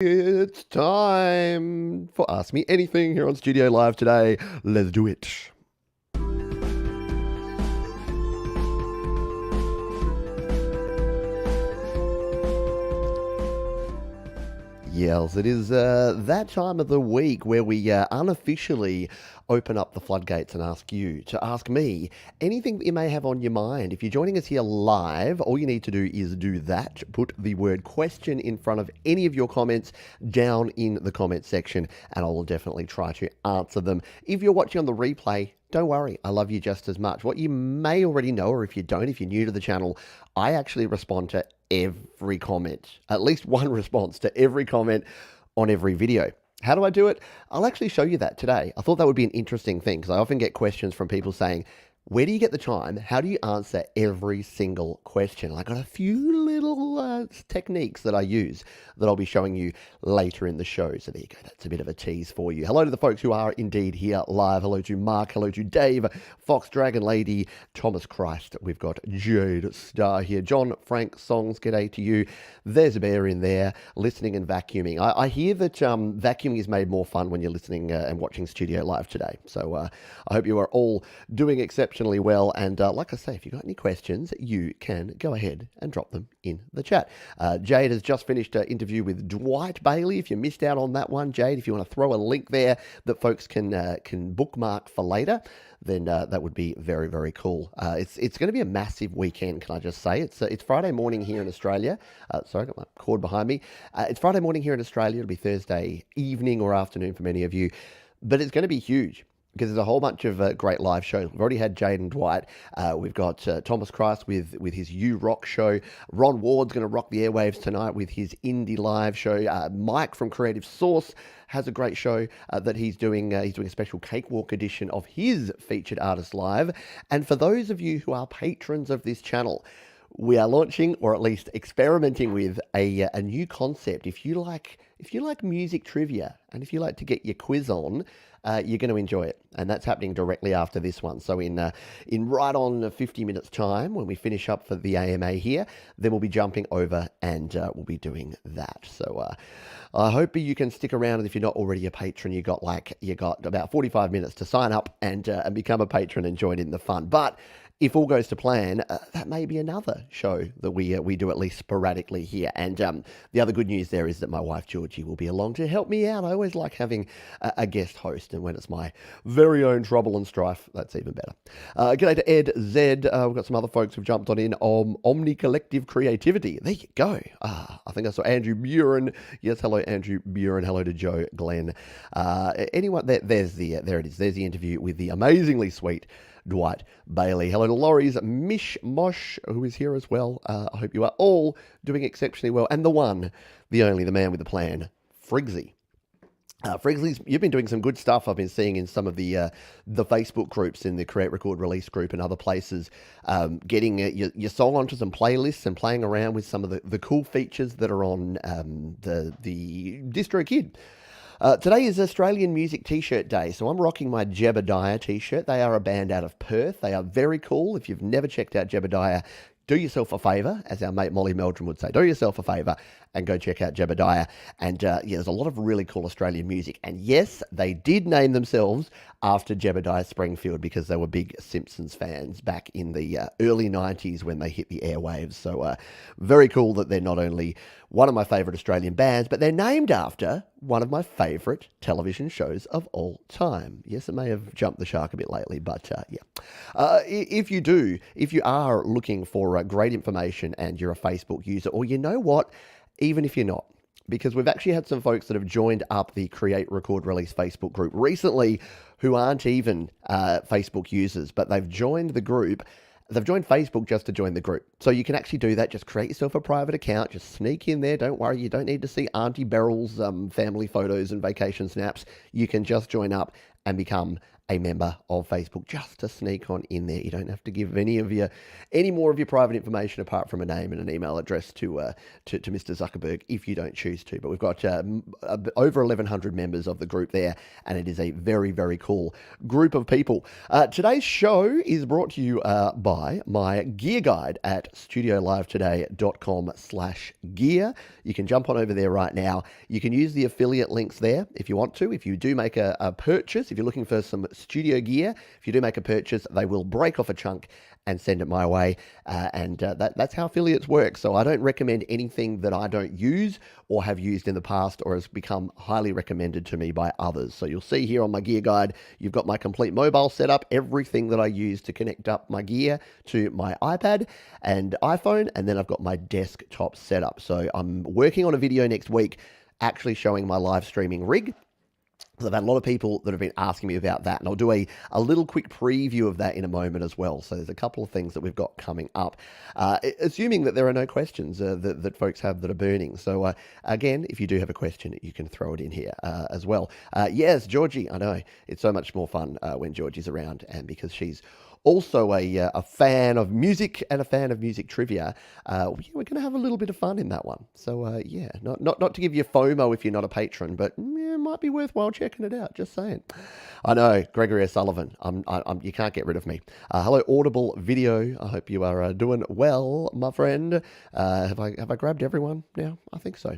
It's time for Ask Me Anything here on Studio Live today. Let's do it. Yes, it is that time of the week where we unofficially open up the floodgates and ask you to ask me anything that you may have on your mind. If you're joining us here live, all you need to do is do that. Put the word question in front of any of your comments down in the comment section, and I will definitely try to answer them. If you're watching on the replay, don't worry, I love you just as much. What you may already know, or if you don't, if you're new to the channel, I actually respond to every comment, at least one response to every comment on every video. How do I do it? I'll actually show you that today. I thought that would be an interesting thing because I often get questions from people saying, where do you get the time? How do you answer every single question? I got a few little techniques that I use that I'll be showing you later in the show. So there you go. That's a bit of a tease for you. Hello to the folks who are indeed here live. Hello to Mark. Hello to Dave, Fox Dragon Lady, Thomas Christ. We've got Jade Star here. John Frank Songs. G'day to you. There's a bear in there listening and vacuuming. I hear that vacuuming is made more fun when you're listening and watching Studio Live today. So I hope you are all doing exceptionally well. And like I say, if you've got any questions, you can go ahead and drop them in the chat. Jade has just finished an interview with Dwight Bailey. If you missed out on that one, Jade, if you want to throw a link there that folks can bookmark for later, then that would be very, very cool. It's going to be a massive weekend, can I just say? It's Friday morning here in Australia. Sorry, I got my cord behind me. It's Friday morning here in Australia. It'll be Thursday evening or afternoon for many of you. But it's going to be huge because there's a whole bunch of great live shows. We've already had Jade and Dwight. We've got Thomas Christ with his You Rock show. Ron Ward's going to rock the airwaves tonight with his indie live show. Mike from Creative Source has a great show that he's doing. He's doing a special Cakewalk edition of his Featured Artist Live. And for those of you who are patrons of this channel, we are launching, or at least experimenting with, a new concept. If you like music trivia, and if you like to get your quiz on, you're going to enjoy it. And that's happening directly after this one. So in right on 50 minutes time, when we finish up for the AMA here, then we'll be jumping over and we'll be doing that. So I hope you can stick around. And if you're not already a patron, you got about 45 minutes to sign up and become a patron and join in the fun. But if all goes to plan, that may be another show that we do at least sporadically here. And the other good news there is that my wife Georgie will be along to help me out. I always like having a guest host, and when it's my very own trouble and strife, that's even better. G'day to Ed Zed. We've got some other folks who've jumped on in. Omni Collective Creativity. There you go. I think I saw Andrew Buren. Yes, hello Andrew Buren. Hello to Joe Glenn. Anyone there it is. There's the interview with the amazingly sweet Dwight Bailey. Hello to Laurie's Mish Mosh, who is here as well. I hope you are all doing exceptionally well. And the one, the only, the man with the plan, Frigsy. Frigsley's, you've been doing some good stuff I've been seeing in some of the Facebook groups, in the Create, Record, Release group and other places, getting your song onto some playlists and playing around with some of the cool features that are on the DistroKid. Today is Australian Music T-shirt Day, so I'm rocking my Jebediah T-shirt. They are a band out of Perth. They are very cool. If you've never checked out Jebediah, do yourself a favour, as our mate Molly Meldrum would say. Do yourself a favour and go check out Jebediah. And there's a lot of really cool Australian music. And yes, they did name themselves after Jebediah Springfield because they were big Simpsons fans back in the early 90s when they hit the airwaves. So very cool that they're not only one of my favourite Australian bands, but they're named after one of my favourite television shows of all time. Yes, it may have jumped the shark a bit lately, but yeah. If you are looking for great information and you're a Facebook user, or you know what, even if you're not, because we've actually had some folks that have joined up the Create, Record, Release Facebook group recently who aren't even Facebook users, but they've joined the group. They've joined Facebook just to join the group. So you can actually do that. Just create yourself a private account. Just sneak in there. Don't worry. You don't need to see Auntie Beryl's family photos and vacation snaps. You can just join up and become a member of Facebook just to sneak on in there. You don't have to give any more of your private information apart from a name and an email address to Mr. Zuckerberg if you don't choose to. But we've got over 1,100 members of the group there, and it is a very, very cool group of people. Today's show is brought to you by my gear guide at studiolivetoday.com/gear. You can jump on over there right now. You can use the affiliate links there if you want to. If you do make a purchase, if you're looking for some studio gear, if you do make a purchase, they will break off a chunk and send it my way. That's how affiliates work. So I don't recommend anything that I don't use or have used in the past or has become highly recommended to me by others. So you'll see here on my gear guide, you've got my complete mobile setup, everything that I use to connect up my gear to my iPad and iPhone, and then I've got my desktop setup. So I'm working on a video next week actually showing my live streaming rig. I've had a lot of people that have been asking me about that, and I'll do a little quick preview of that in a moment as well. So there's a couple of things that we've got coming up, assuming that there are no questions that folks have that are burning. So again, if you do have a question, you can throw it in here as well. Yes, Georgie, I know, it's so much more fun when Georgie's around, and because she's also a fan of music and a fan of music trivia, we're going to have a little bit of fun in that one. So yeah, not to give you FOMO if you're not a patron, but it might be worthwhile checking it out. Just saying. I know, Gregory O'Sullivan. You can't get rid of me. Hello, Audible Video. I hope you are doing well, my friend. Have I grabbed everyone now? I think so.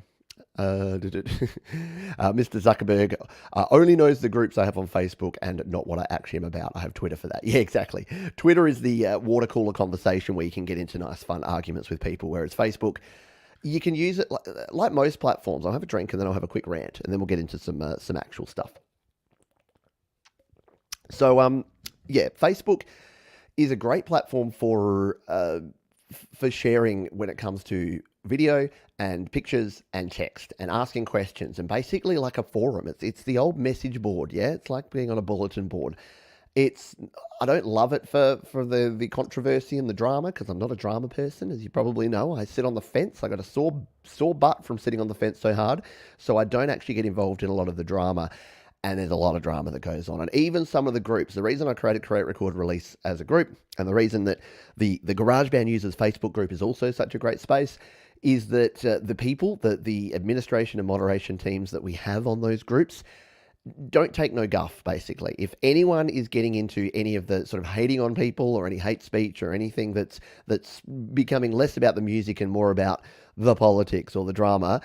Mr. Zuckerberg only knows the groups I have on Facebook and not what I actually am about. I have Twitter for that. Yeah, exactly. Twitter is the water cooler conversation where you can get into nice, fun arguments with people, whereas Facebook, you can use it like most platforms. I'll have a drink and then I'll have a quick rant, and then we'll get into some actual stuff. So, yeah, Facebook is a great platform for sharing when it comes to video and pictures and text and asking questions, and basically like a forum. It's the old message board. Yeah, it's like being on a bulletin board. I don't love it for the controversy and the drama, because I'm not a drama person, as you probably know. I sit on the fence. I got a sore butt from sitting on the fence so hard, so I don't actually get involved in a lot of the drama. And there's a lot of drama that goes on. And even some of the groups, the reason I created Create, Record, Release as a group, and the reason that the GarageBand Users Facebook group is also such a great space, is that the people, the administration and moderation teams that we have on those groups don't take no guff, basically. If anyone is getting into any of the sort of hating on people or any hate speech or anything that's becoming less about the music and more about the politics or the drama,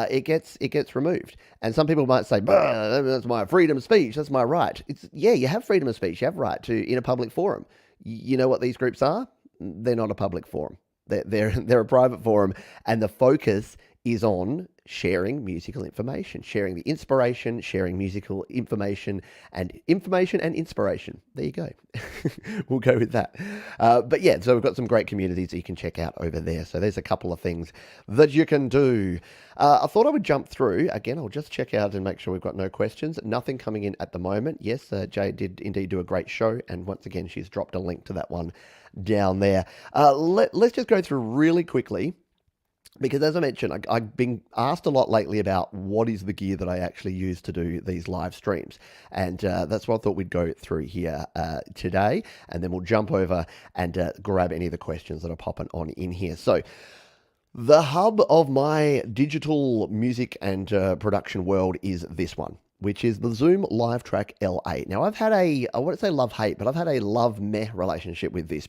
it gets removed. And some people might say, that's my freedom of speech, that's my right. Yeah, you have freedom of speech, you have right to in a public forum. You know what these groups are? They're not a public forum. They're a private forum, and the focus is on sharing musical information, sharing the inspiration, sharing musical information and inspiration. There you go. We'll go with that. But yeah, so we've got some great communities that you can check out over there. So there's a couple of things that you can do. I thought I would jump through. Again, I'll just check out and make sure we've got no questions. Nothing coming in at the moment. Yes, Jay did indeed do a great show. And once again, she's dropped a link to that one down there. Let's just go through really quickly, because as I mentioned, I've been asked a lot lately about what is the gear that I actually use to do these live streams. And that's what I thought we'd go through here today. And then we'll jump over and grab any of the questions that are popping on in here. So the hub of my digital music and production world is this one, which is the Zoom LiveTrack L8. Now, I've had I wouldn't say love-hate, but I've had a love-meh relationship with this,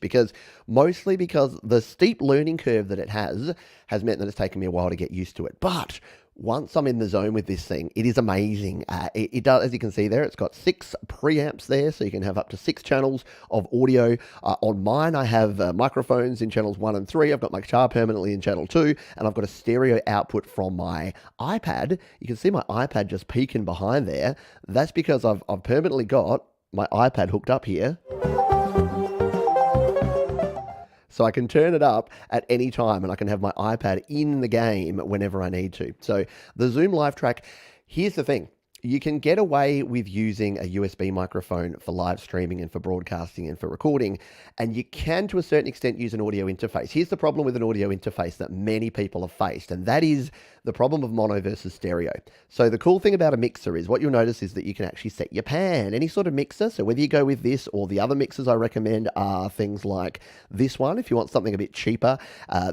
mostly because the steep learning curve that it has meant that it's taken me a while to get used to it. But once I'm in the zone with this thing, it is amazing. It does, as you can see there, it's got 6 preamps there, so you can have up to 6 channels of audio. On mine, I have microphones in channels 1 and 3. I've got my guitar permanently in channel 2, and I've got a stereo output from my iPad. You can see my iPad just peeking behind there. That's because I've permanently got my iPad hooked up here, so I can turn it up at any time, and I can have my iPad in the game whenever I need to. So the Zoom LiveTrack, here's the thing. You can get away with using a USB microphone for live streaming and for broadcasting and for recording, and you can, to a certain extent, use an audio interface. Here's the problem with an audio interface that many people have faced, and that is the problem of mono versus stereo. So the cool thing about a mixer is what you'll notice is that you can actually set your pan, any sort of mixer. So whether you go with this or the other mixers I recommend are things like this one, if you want something a bit cheaper.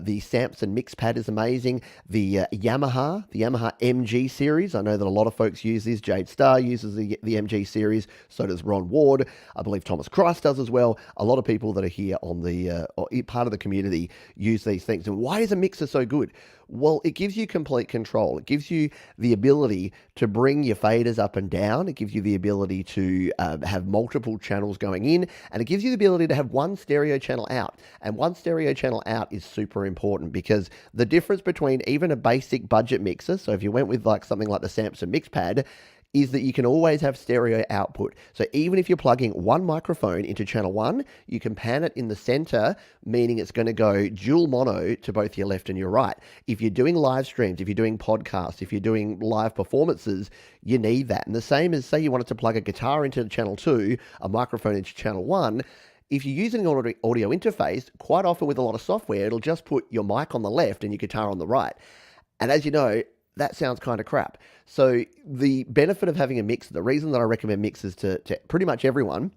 The Samson Mixpad is amazing. The Yamaha MG series, I know that a lot of folks use this. Jade Starr uses the MG series. So does Ron Ward. I believe Thomas Christ does as well. A lot of people that are here on the or part of the community use these things. And why is a mixer so good? Well, it gives you complete control. It gives you the ability to bring your faders up and down. It gives you the ability to have multiple channels going in, and it gives you the ability to have one stereo channel out. And one stereo channel out is super important because the difference between even a basic budget mixer, so if you went with like something like the Samson Mixpad, is that you can always have stereo output. So even if you're plugging one microphone into channel 1, you can pan it in the center, meaning it's going to go dual mono to both your left and your right. If you're doing live streams, if you're doing podcasts, if you're doing live performances, you need that. And the same as, say you wanted to plug a guitar into channel 2, a microphone into channel 1, if you're using an audio interface, quite often with a lot of software, it'll just put your mic on the left and your guitar on the right. And as you know, that sounds kind of crap. So the benefit of having a mix, the reason that I recommend mixes to pretty much everyone,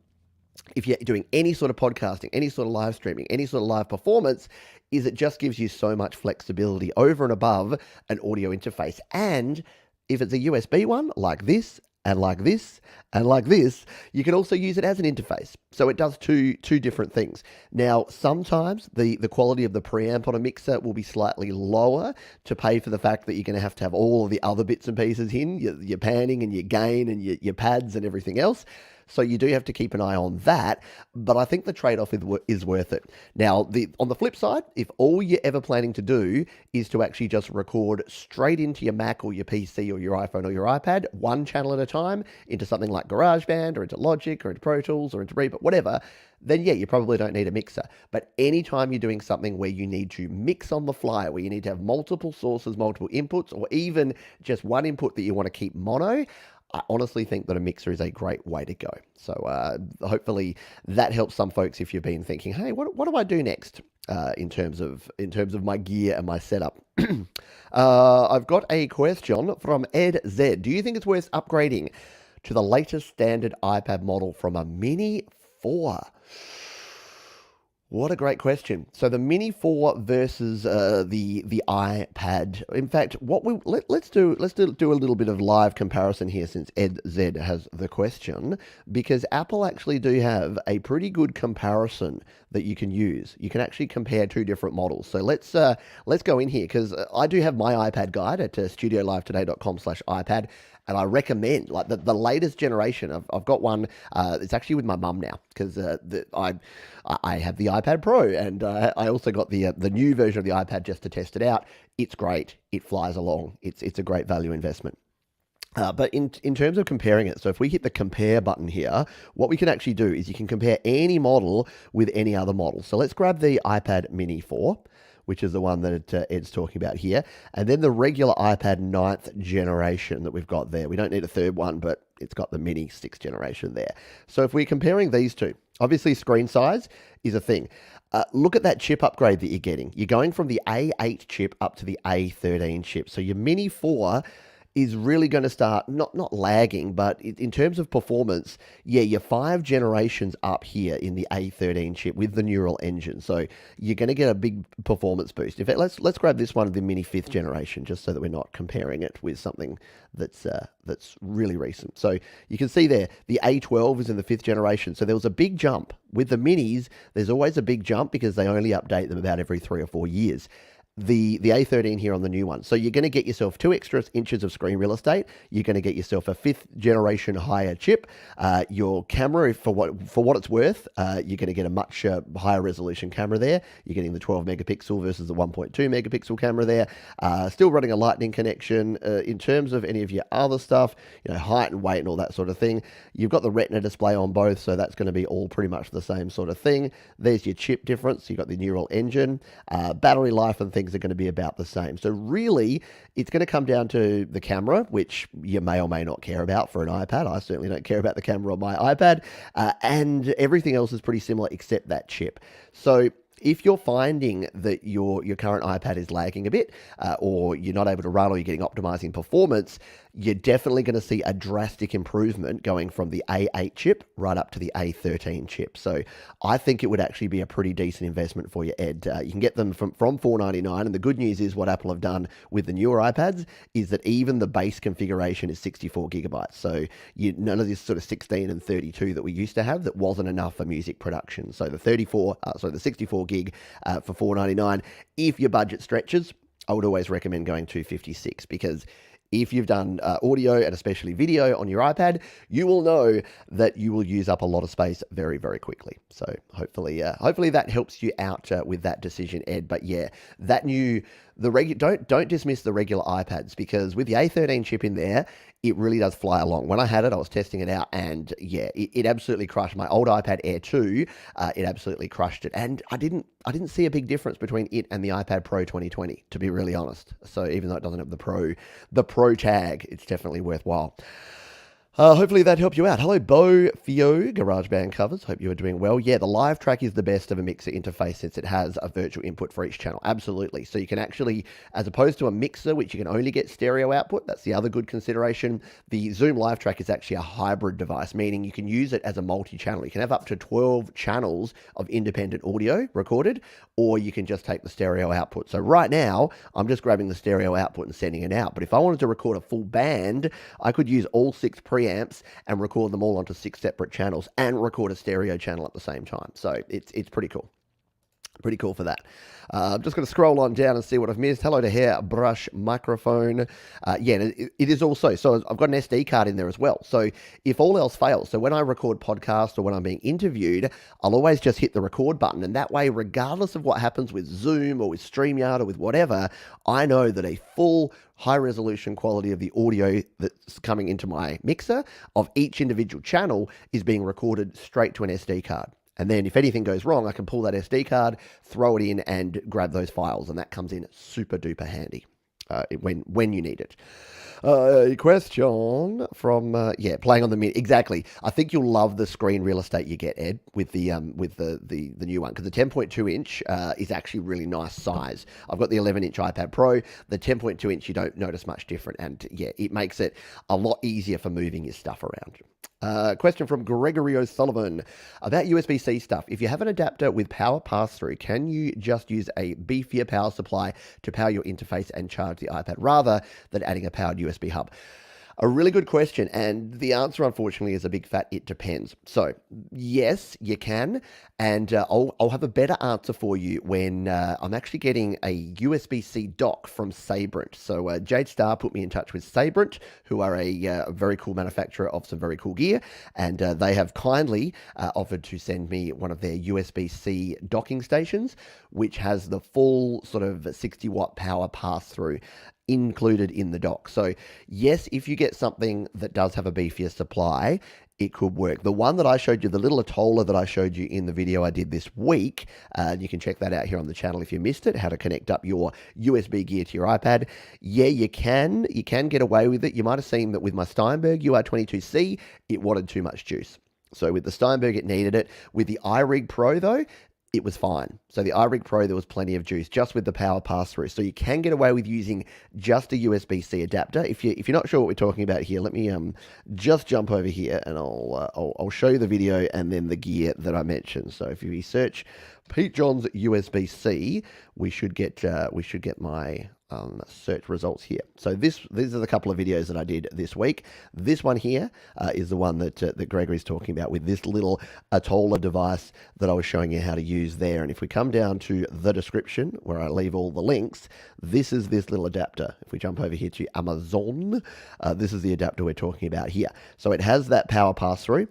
if you're doing any sort of podcasting, any sort of live streaming, any sort of live performance, is it just gives you so much flexibility over and above an audio interface. And if it's a USB one like this, and like this, and like this, you can also use it as an interface. So it does two different things. Now, sometimes the quality of the preamp on a mixer will be slightly lower to pay for the fact that you're going to have all of the other bits and pieces in, your panning and your gain and your pads and everything else. So you do have to keep an eye on that, but I think the trade-off is worth it. Now, on the flip side, if all you're ever planning to do is to actually just record straight into your Mac or your PC or your iPhone or your iPad, one channel at a time, into something like GarageBand or into Logic or into Pro Tools or into Reaper, whatever, then yeah, you probably don't need a mixer. But anytime you're doing something where you need to mix on the fly, where you need to have multiple sources, multiple inputs, or even just one input that you want to keep mono, I honestly think that a mixer is a great way to go. So hopefully that helps some folks if you've been thinking, hey, what do I do next in terms of my gear and my setup? I've got a question from Ed Z. Do you think it's worth upgrading to the latest standard iPad model from a Mini 4? What a great question. So the Mini 4 versus the iPad. In fact, let's do a little bit of live comparison here since Ed Z has the question, because Apple actually do have a pretty good comparison that you can use. You can actually compare two different models. So let's go in here because I do have my iPad guide at studiolivetoday.com/iPad. And I recommend like the latest generation. I've got one. It's actually with my mum now because I have the iPad Pro, and I also got the new version of the iPad just to test it out. It's great. It flies along. It's a great value investment. But in terms of comparing it, so if we hit the compare button here, what we can actually do is you can compare any model with any other model. So let's grab the iPad Mini 4. Which is the one that Ed's talking about here. And then the regular iPad 9th generation that we've got there. We don't need a third one, but it's got the Mini 6th generation there. So if we're comparing these two, obviously screen size is a thing. Look at that chip upgrade that you're getting. You're going from the A8 chip up to the A13 chip. So your Mini 4 is really going to start not lagging, but in terms of performance, yeah, you're 5 generations up here in the A13 chip with the neural engine. So you're going to get a big performance boost. In fact, let's grab this one of the Mini 5th generation, just so that we're not comparing it with something that's really recent. So you can see there, the A12 is in the 5th generation. So there was a big jump. With the Minis, there's always a big jump because they only update them about every 3 or 4 years. The A13 here on the new one. So you're going to get yourself 2 extra inches of screen real estate. You're going to get yourself a 5th generation higher chip. Your camera, for what it's worth, you're going to get a much higher resolution camera there. You're getting the 12 megapixel versus the 1.2 megapixel camera there. Still running a lightning connection. In terms of any of your other stuff, height and weight and all that sort of thing, you've got the Retina display on both, so that's going to be all pretty much the same sort of thing. There's your chip difference. You've got the neural engine, battery life and things settings are going to be about the same. So really, it's going to come down to the camera, which you may or may not care about for an iPad. I certainly don't care about the camera on my iPad. And everything else is pretty similar except that chip. So if you're finding that your current iPad is lagging a bit, or you're not able to run, or you're getting optimizing performance, you're definitely going to see a drastic improvement going from the A8 chip right up to the A13 chip. So I think it would actually be a pretty decent investment for you, Ed. You can get them from $499, and the good news is what Apple have done with the newer iPads is that even the base configuration is 64 gigabytes. So none of this sort of 16 and 32 that we used to have that wasn't enough for music production. So the 64 gig for $499. If your budget stretches, I would always recommend going to 56, because if you've done audio and especially video on your iPad, you will know that you will use up a lot of space very, very quickly. So hopefully that helps you out with that decision, Ed. But yeah, don't dismiss the regular iPads, because with the A13 chip in there, it really does fly along. When I had it, I was testing it out, and yeah, it absolutely crushed. My old iPad Air 2, it absolutely crushed it, and I didn't see a big difference between it and the iPad Pro 2020, to be really honest. So even though it doesn't have the Pro tag, it's definitely worthwhile. Hopefully that helped you out. Hello, Bo Fio, GarageBand covers. Hope you are doing well. Yeah, the live track is the best of a mixer interface since it has a virtual input for each channel. Absolutely. So you can actually, as opposed to a mixer, which you can only get stereo output, that's the other good consideration. The Zoom live track is actually a hybrid device, meaning you can use it as a multi-channel. You can have up to 12 channels of independent audio recorded, or you can just take the stereo output. So right now, I'm just grabbing the stereo output and sending it out. But if I wanted to record a full band, I could use all 6 preamps and record them all onto 6 separate channels and record a stereo channel at the same time. So it's pretty cool. Pretty cool for that. I'm just going to scroll on down and see what I've missed. Hello to Hairbrush Microphone. It is also, so I've got an SD card in there as well. So if all else fails, so when I record podcasts or when I'm being interviewed, I'll always just hit the record button. And that way, regardless of what happens with Zoom or with StreamYard or with whatever, I know that a full high resolution quality of the audio that's coming into my mixer of each individual channel is being recorded straight to an SD card. And then if anything goes wrong, I can pull that SD card, throw it in, and grab those files. And that comes in super duper handy when you need it. Question from playing on the Mini. Exactly. I think you'll love the screen real estate you get, Ed, with the new one, because the 10.2 inch is actually really nice size. I've got the 11-inch iPad Pro. The 10.2 inch, you don't notice much different, and yeah, it makes it a lot easier for moving your stuff around. Question from Gregory O'Sullivan about USB-C stuff. If you have an adapter with power pass-through, can you just use a beefier power supply to power your interface and charge the iPad rather than adding a powered USB hub? A really good question, and the answer, unfortunately, is a big fat it depends. So, yes, you can, and I'll have a better answer for you when I'm actually getting a USB-C dock from Sabrent. So, Jade Starr put me in touch with Sabrent, who are a very cool manufacturer of some very cool gear, and they have kindly offered to send me one of their USB-C docking stations, which has the full sort of 60-watt power pass-through included in the dock. So yes, if you get something that does have a beefier supply, it could work. The one that I showed you, the little Atola that I showed you in the video I did this week, you can check that out here on the channel if you missed it, how to connect up your USB gear to your iPad. Yeah, you can get away with it. You might have seen that with my Steinberg UR22C, it wanted too much juice. So with the Steinberg, it needed it. With the iRig Pro though, it was fine. So the iRig Pro, there was plenty of juice just with the power pass-through. So you can get away with using just a USB-C adapter. If you're not sure what we're talking about here, let me just jump over here and I'll show you the video and then the gear that I mentioned. So if you search Pete Johns USB-C, we should get my search results here. So these are the couple of videos that I did this week. This one here is the one that Gregory's talking about with this little Atola device that I was showing you how to use there. And if we come down to the description where I leave all the links, this is this little adapter. If we jump over here to Amazon, this is the adapter we're talking about here. So it has that power pass-through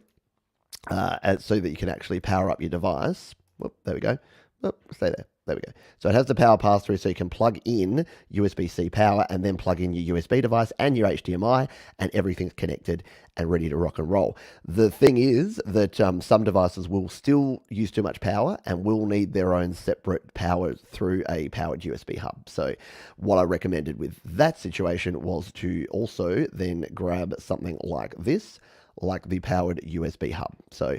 so that you can actually power up your device. Whoop, there we go. Oh, stay there. There we go. So it has the power pass-through, so you can plug in USB-C power and then plug in your USB device and your HDMI, and everything's connected and ready to rock and roll. The thing is that some devices will still use too much power and will need their own separate power through a powered USB hub. So what I recommended with that situation was to also then grab something like this, like the powered USB hub. So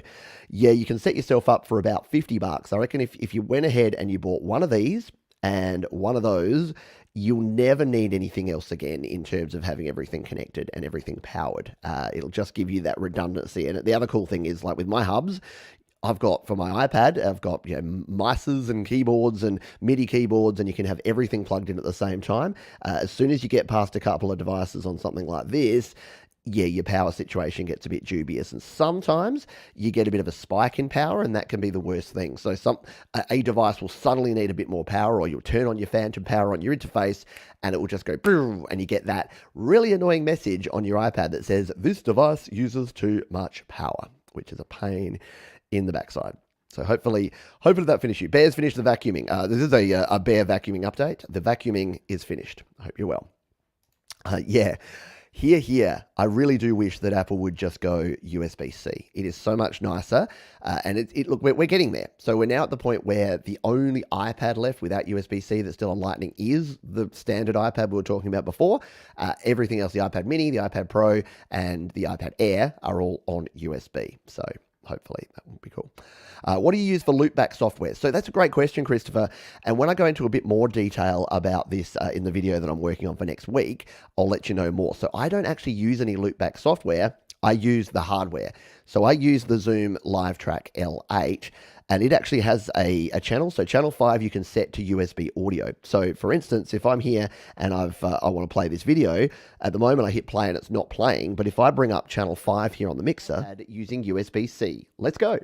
yeah, you can set yourself up for about $50. I reckon if you went ahead and you bought one of these and one of those, you'll never need anything else again in terms of having everything connected and everything powered. It'll just give you that redundancy. And the other cool thing is, like with my hubs, I've got for my iPad, I've got mices and keyboards and MIDI keyboards, and you can have everything plugged in at the same time. As soon as you get past a couple of devices on something like this, yeah, your power situation gets a bit dubious, and sometimes you get a bit of a spike in power, and that can be the worst thing. So a device will suddenly need a bit more power, or you'll turn on your phantom power on your interface, and it will just go boom, and you get that really annoying message on your iPad that says, this device uses too much power, which is a pain in the backside. So hopefully that finished you. Bear's finished the vacuuming. This is a Bear vacuuming update. The vacuuming is finished. I hope you're well. Yeah. Here, I really do wish that Apple would just go USB-C. It is so much nicer, and look, we're getting there. So we're now at the point where the only iPad left without USB-C that's still on Lightning is the standard iPad we were talking about before. Everything else, the iPad Mini, the iPad Pro, and the iPad Air are all on USB. So hopefully that will be cool. What do you use for loopback software? So that's a great question, Christopher. And when I go into a bit more detail about this in the video that I'm working on for next week, I'll let you know more. So I don't actually use any loopback software. I use the hardware. So I use the Zoom LiveTrack L8, and it actually has a channel. So channel 5 you can set to USB audio. So for instance, if I'm here and I want to play this video, at the moment I hit play and it's not playing, but if I bring up channel 5 here on the mixer using USB-C, let's go.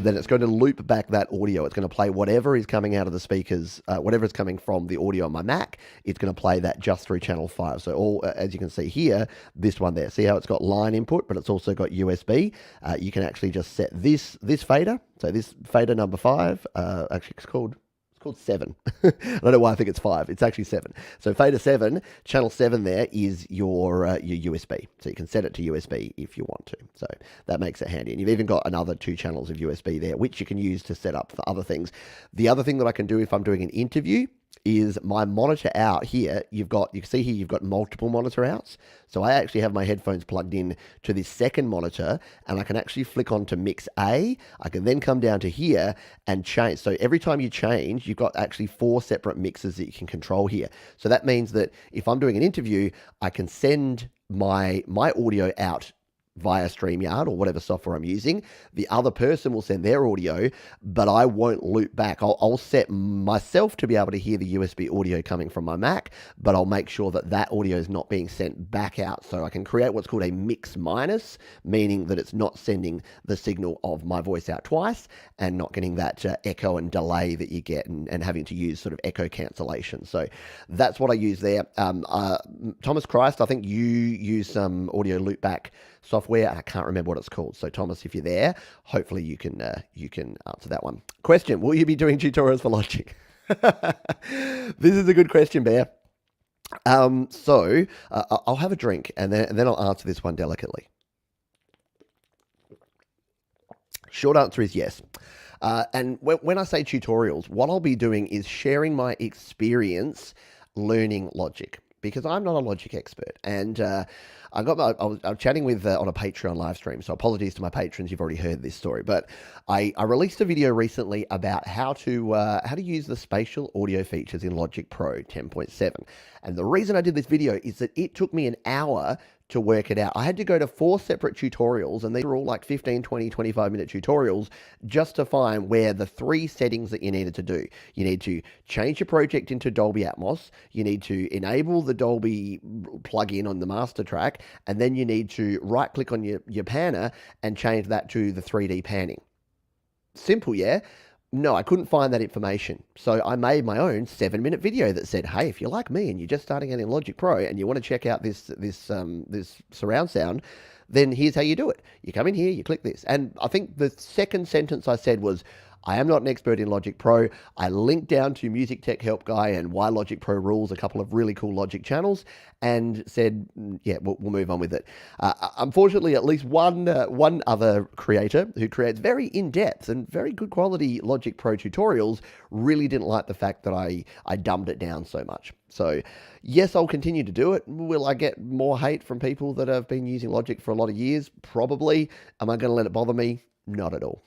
Then it's going to loop back that audio. It's going to play whatever is coming out of the speakers, whatever is coming from the audio on my Mac, it's going to play that just through channel 5. So all, as you can see here, this one there, see how it's got line input, but it's also got USB. You can actually just set this fader. So this fader number 5, actually it's called 7. I don't know why I think it's 5. It's actually 7. So fader 7, channel 7 there is your USB. So you can set it to USB if you want to. So that makes it handy. And you've even got another 2 channels of USB there, which you can use to set up for other things. The other thing that I can do if I'm doing an interview is my monitor out here. You can see here you've got multiple monitor outs. So I actually have my headphones plugged in to this second monitor, and I can actually flick on to mix A. I can then come down to here and change. So every time you change, you've got actually 4 separate mixes that you can control here. So that means that if I'm doing an interview, I can send my audio out via StreamYard or whatever software I'm using. The other person will send their audio, but I won't loop back. I'll set myself to be able to hear the USB audio coming from my Mac, but I'll make sure that that audio is not being sent back out. So I can create what's called a mix minus, meaning that it's not sending the signal of my voice out twice and not getting that echo and delay that you get and having to use sort of echo cancellation. So that's what I use there. Thomas Christ, I think you use some audio loopback software. I can't remember what it's called. So Thomas, if you're there, hopefully you can answer that one. Question: will you be doing tutorials for Logic? This is a good question, Bear. So I'll have a drink and then I'll answer this one delicately. Short answer is yes. And when I say tutorials, what I'll be doing is sharing my experience learning Logic, because I'm not a Logic expert. And I was chatting with on a Patreon live stream, so apologies to my patrons, you've already heard this story, but I released a video recently about how to use the spatial audio features in Logic Pro 10.7. And the reason I did this video is that it took me an hour to work it out. I had to go to 4 separate tutorials, and these were all like 15, 20, 25-minute tutorials just to find where the 3 settings that you needed to do. You need to change your project into Dolby Atmos, you need to enable the Dolby plugin on the master track, and then you need to right-click on your panner and change that to the 3D panning. Simple, yeah? No, I couldn't find that information. So I made my own 7-minute video that said, hey, if you're like me and you're just starting out in Logic Pro and you want to check out this surround sound, then here's how you do it. You come in here, you click this. And I think the second sentence I said was, I am not an expert in Logic Pro. I linked down to Music Tech Help Guy and Why Logic Pro Rules, a couple of really cool Logic channels, and said, yeah, we'll move on with it. Unfortunately, at least one other creator who creates very in-depth and very good quality Logic Pro tutorials really didn't like the fact that I dumbed it down so much. So yes, I'll continue to do it. Will I get more hate from people that have been using Logic for a lot of years? Probably. Am I going to let it bother me? Not at all.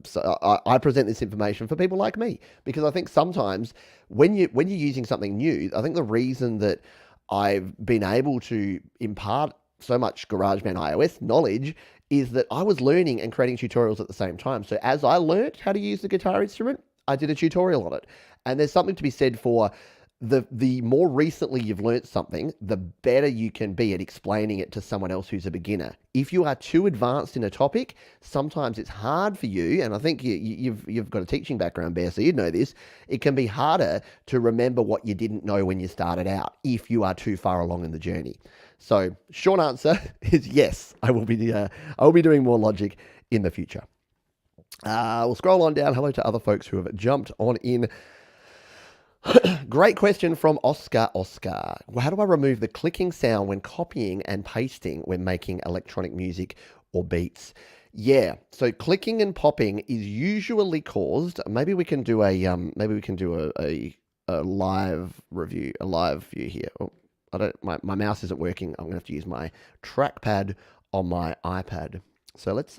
So I present this information for people like me because I think sometimes when you're using something new, I think the reason that I've been able to impart so much GarageBand iOS knowledge is that I was learning and creating tutorials at the same time. So as I learned how to use the guitar instrument, I did a tutorial on it. And there's something to be said for the more recently you've learnt something, the better you can be at explaining it to someone else who's a beginner. If you are too advanced in a topic, sometimes it's hard for you, and I think you've got a teaching background, Bear, so you'd know this. It can be harder to remember what you didn't know when you started out if you are too far along in the journey. So, short answer is yes, I will be doing more Logic in the future. We'll scroll on down. Hello to other folks who have jumped on in. Great question from Oscar. How do I remove the clicking sound when copying and pasting when making electronic music or beats? Yeah, so clicking and popping is usually caused. Maybe we can do a live review, a live view here. Oh, my mouse isn't working. I'm gonna have to use my trackpad on my iPad. So let's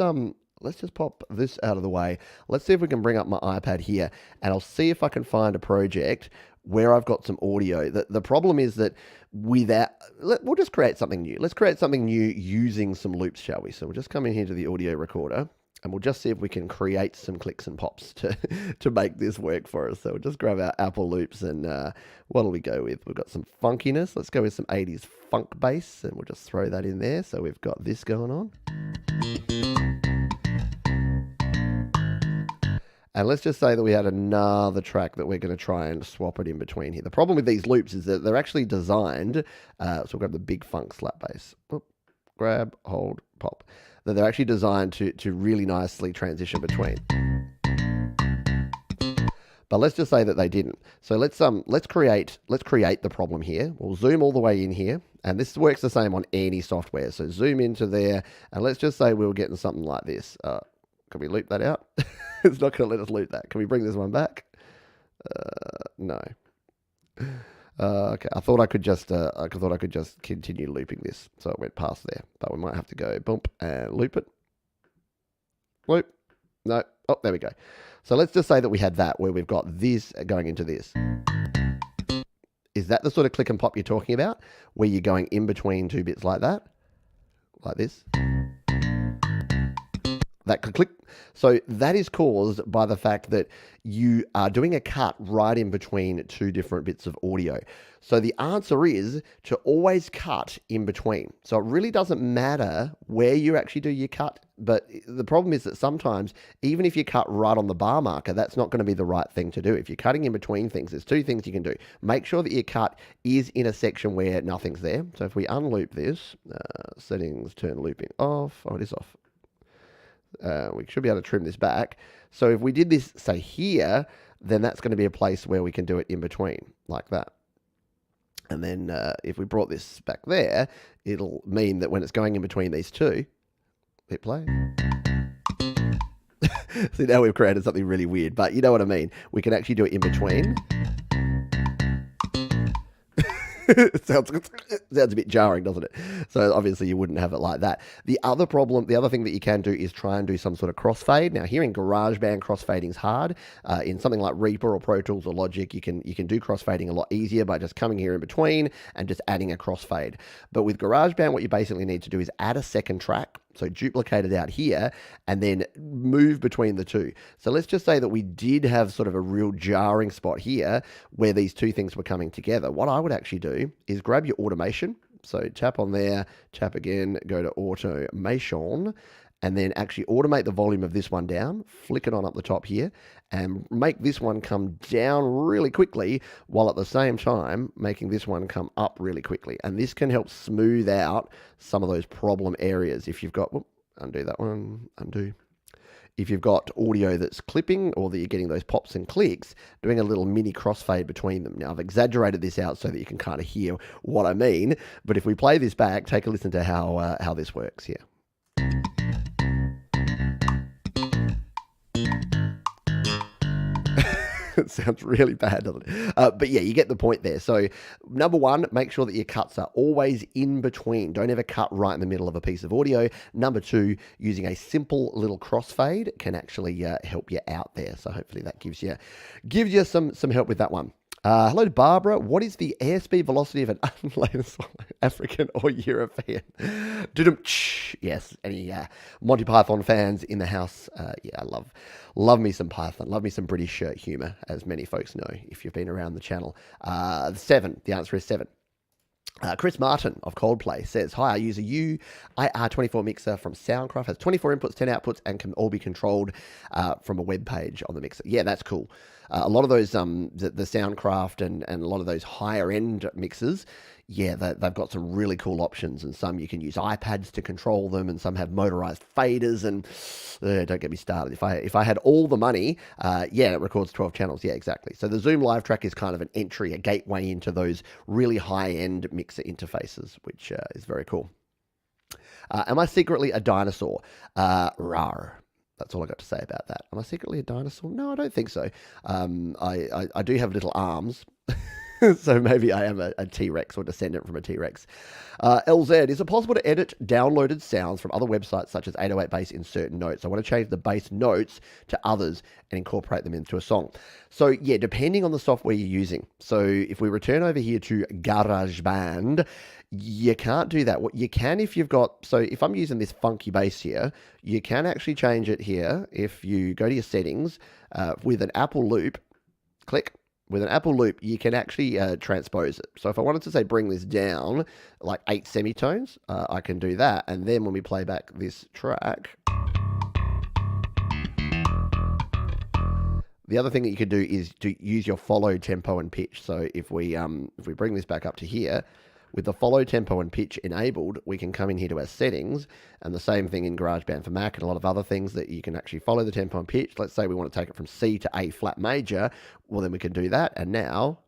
just pop this out of the way. Let's see if we can bring up my iPad here, and I'll see if I can find a project where I've got some audio. The problem is that we'll just create something new. Let's create something new using some loops, shall we? So we'll just come in here to the audio recorder, and we'll just see if we can create some clicks and pops to make this work for us. So we'll just grab our Apple loops, and what'll we go with? We've got some funkiness. Let's go with some 80s funk bass, and we'll just throw that in there. So we've got this going on. And let's just say that we had another track that we're going to try and swap it in between here. The problem with these loops is that they're actually designed, so we'll grab the big funk slap bass. Oop, grab, hold, pop. That they're actually designed to really nicely transition between. But let's just say that they didn't. So let's create the problem here. We'll zoom all the way in here, and this works the same on any software. So zoom into there, and let's just say we were getting something like this. Can we loop that out? It's not going to let us loop that. Can we bring this one back? No. Okay, I thought I could just continue looping this, so it went past there. But we might have to go bump and loop it. Loop. No. Oh, there we go. So let's just say that we had that where we've got this going into this. Is that the sort of click and pop you're talking about, where you're going in between two bits like that, like this? That click. So that is caused by the fact that you are doing a cut right in between two different bits of audio. So the answer is to always cut in between. So it really doesn't matter where you actually do your cut, but the problem is that sometimes, even if you cut right on the bar marker, that's not going to be the right thing to do. If you're cutting in between things, there's two things you can do. Make sure that your cut is in a section where nothing's there. So if we unloop this, settings, turn looping off. Oh, it is off. We should be able to trim this back. So if we did this, say here, then that's going to be a place where we can do it in between, like that. And then if we brought this back there, it'll mean that when it's going in between these two, hit play. See, now we've created something really weird, but you know what I mean. We can actually do it in between. It sounds a bit jarring, doesn't it? So obviously you wouldn't have it like that. The other thing that you can do is try and do some sort of crossfade. Now here in GarageBand, crossfading is hard. In something like Reaper or Pro Tools or Logic, you can do crossfading a lot easier by just coming here in between and just adding a crossfade. But with GarageBand, what you basically need to do is add a second track. So duplicate it out here and then move between the two. So let's just say that we did have sort of a real jarring spot here where these two things were coming together. What I would actually do is grab your automation. So tap on there, tap again, go to automation, and then actually automate the volume of this one down, flick it on up the top here, and make this one come down really quickly, while at the same time making this one come up really quickly. And this can help smooth out some of those problem areas. If you've got, undo that one, undo. if you've got audio that's clipping or that you're getting those pops and clicks, doing a little mini crossfade between them. Now, I've exaggerated this out so that you can kind of hear what I mean, but if we play this back, take a listen to how this works here. It sounds really bad, doesn't it? But yeah, you get the point there. So number one, make sure that your cuts are always in between. Don't ever cut right in the middle of a piece of audio. Number two, using a simple little crossfade can actually help you out there. So hopefully that gives you some help with that one. Hello to Barbara. What is the airspeed velocity of an unladen swallow, African or European? Yes, any Monty Python fans in the house? Yeah, I love me some Python. Love me some British humour, as many folks know if you've been around the channel. 7. The answer is 7. Chris Martin of Coldplay says, hi, I use a UIR24 mixer from Soundcraft. Has 24 inputs, 10 outputs, and can all be controlled from a web page on the mixer. Yeah, that's cool. A lot of those, the Soundcraft and a lot of those higher end mixers, yeah, they've got some really cool options, and some you can use iPads to control them, and some have motorized faders, and don't get me started. If I had all the money, yeah, it records 12 channels. Yeah, exactly. So the Zoom Live Track is kind of an entry, a gateway into those really high-end mixer interfaces, which is very cool. Am I secretly a dinosaur? Rar. That's all I got to say about that. Am I secretly a dinosaur? No, I don't think so. I do have little arms. So maybe I am a T-Rex or descendant from a T-Rex. LZ, is it possible to edit downloaded sounds from other websites such as 808 Bass in certain notes? I want to change the bass notes to others and incorporate them into a song. So yeah, depending on the software you're using. So if we return over here to GarageBand, you can't do that. What you can if you've got, so if I'm using this funky bass here, you can actually change it here. If you go to your settings with an Apple loop, click. With an Apple loop, you can actually transpose it. So if I wanted to say bring this down like 8 semitones, I can do that. And then when we play back this track, the other thing that you could do is to use your follow tempo and pitch. So if we bring this back up to here, with the follow tempo and pitch enabled, we can come in here to our settings, and the same thing in GarageBand for Mac and a lot of other things that you can actually follow the tempo and pitch. Let's say we want to take it from C to A flat major. Well, then we can do that, and now